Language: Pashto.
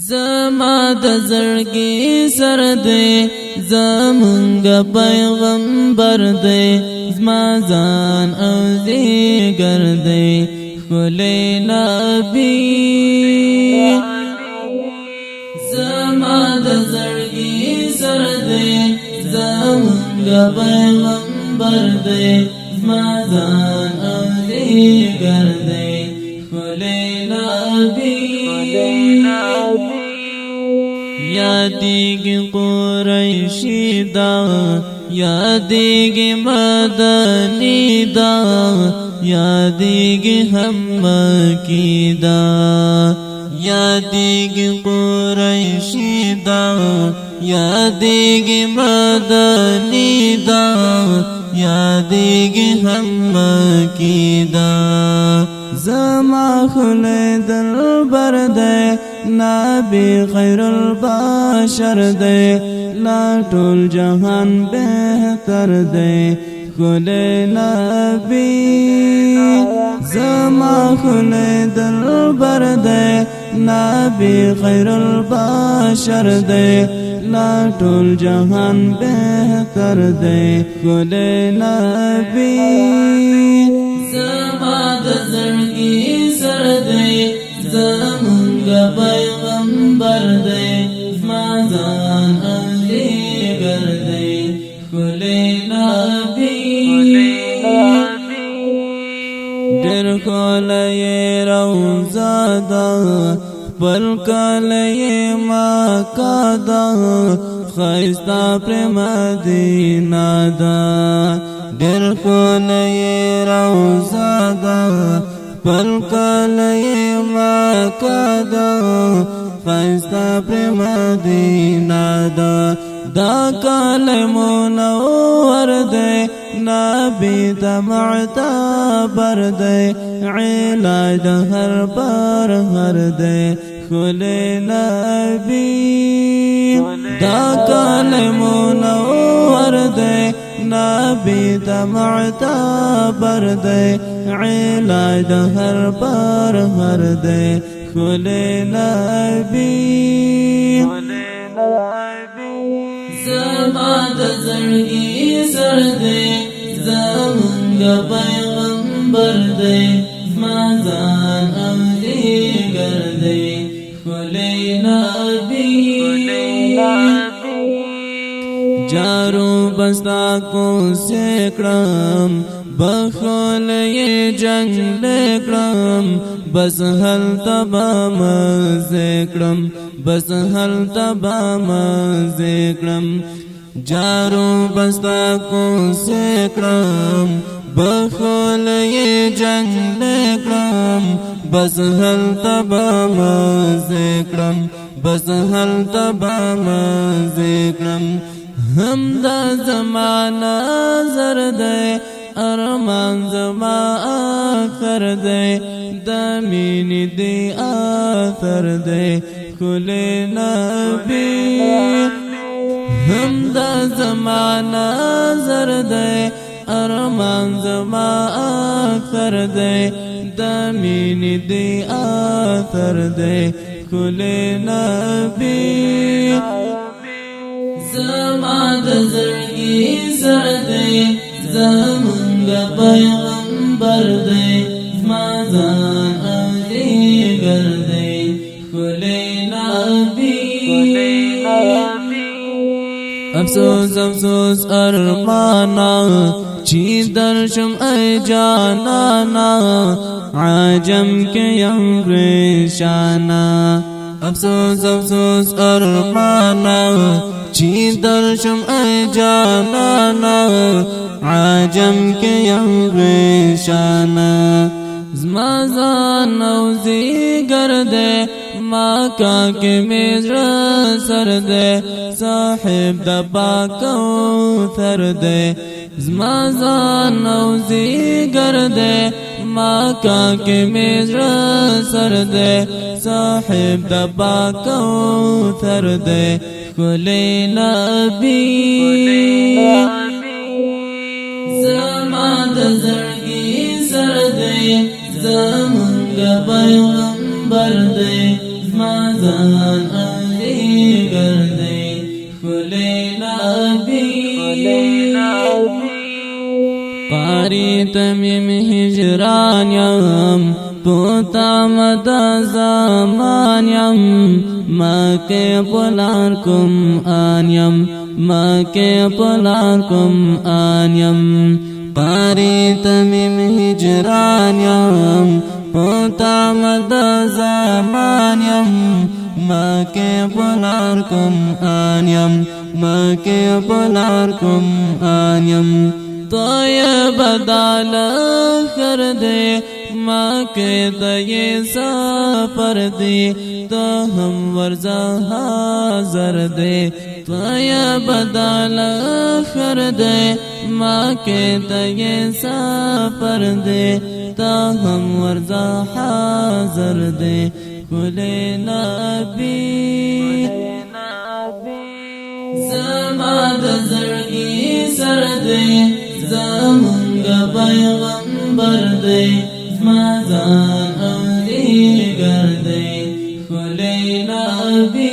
زما د زړګي سر دی زمونږ پیغمبر دی زما ځان او زیګر دی ښکلی نبی زما د زړګي سر دی زمونږ پیغمبر دی زما ځان او زیګر دی ښکلی نبی یادیږي قریشی دا یادیږي مدنی دا یادیږي هم مکی دا یادیږي قریشی دا یادیږي مدنی دا یادیږي هم مکی دا زما خلی دلبر دی نبی خیر البشر دی لا ټول جهان بهتر دی خلی نبی زما خلی دلبر دی نبی خیر البشر دی لا ټول جهان بهتر دی خلی نبی زما د زړګي سر دی زمونږ پیغمبر دی زما ځان او زیګر دی ښکلی نبی ډېر ښکلی روضه ده خپل کلی مکه ده ښایسته پرې مدینه ده ډېر ښکلی روضه ده خپل کلی مکه ده ښایسته پرې مدینه ده دا کلی منور دی نبی ته معتبر دی علاج د هر برهر دی ښکلی نبی دا کلی منور دی نبی ته معتبر دی علاج د هر برهر دی ښکلی نبی زما د زړګي سر دی زمونږ پیغمبر دی زما ځان او زیګر دی ښکلی نبی جارو بستا کو سکړم بخول جنگ لیکړم بس هل تبا مزکړم بس هل تبا مزکړم جارو بستا کو سکړم بخول جنگ لیکړم بس هل تبا مزکړم بس هل تبا مزکړم هم دا زمانہ زر دی ارمان زما آخر دی دا مینی دی آخر دی ښکلی نبی هم دا زمانہ زر دی ارمان زما آخر دی دا مینی دی آخر دی ښکلی نبی زما د زړګي سر دی زمونږ پیغمبر دی زما ځان او زیګر دی ښکلی نبی افسوس افسوس ارمانا چې درشم ای جانانا عجم کې یم پریشانا افسوس افسوس ارمانا چې درشم ای جانانا عجم کې یم پریشانا زما ځان او زیګر دی مکه کې مې زړه سر دی صاحب د باکوثر دی زما ځان او زیګر دی مکه کې مې زړه سر دی صاحب د باکوثر دی ښکلی نبی زما د زړګي سر دی زمونږ پیغمبر دی زمان أهلي قردي خلينا قاری تمیم هجران یم پوتا مدا زمان یم ما کے پلار کم آن یم ما کے پلار کم آن یم قاری تمیم هجران یم پوتا مدا زمان یم ما کے پلار کم آن یم ما کے پلار کم آن یم تو یہ بدال کر دے ماں کے دے سفر دے تو ہم ورزہ حاضر دے تو یہ بدال کر دے ماں کے دے سفر دے تو ہم ورزہ حاضر دے کلے نبی زمان زرگی سر دے زمانگا پیغمبر دے زمان اولی گر دے خلی نبی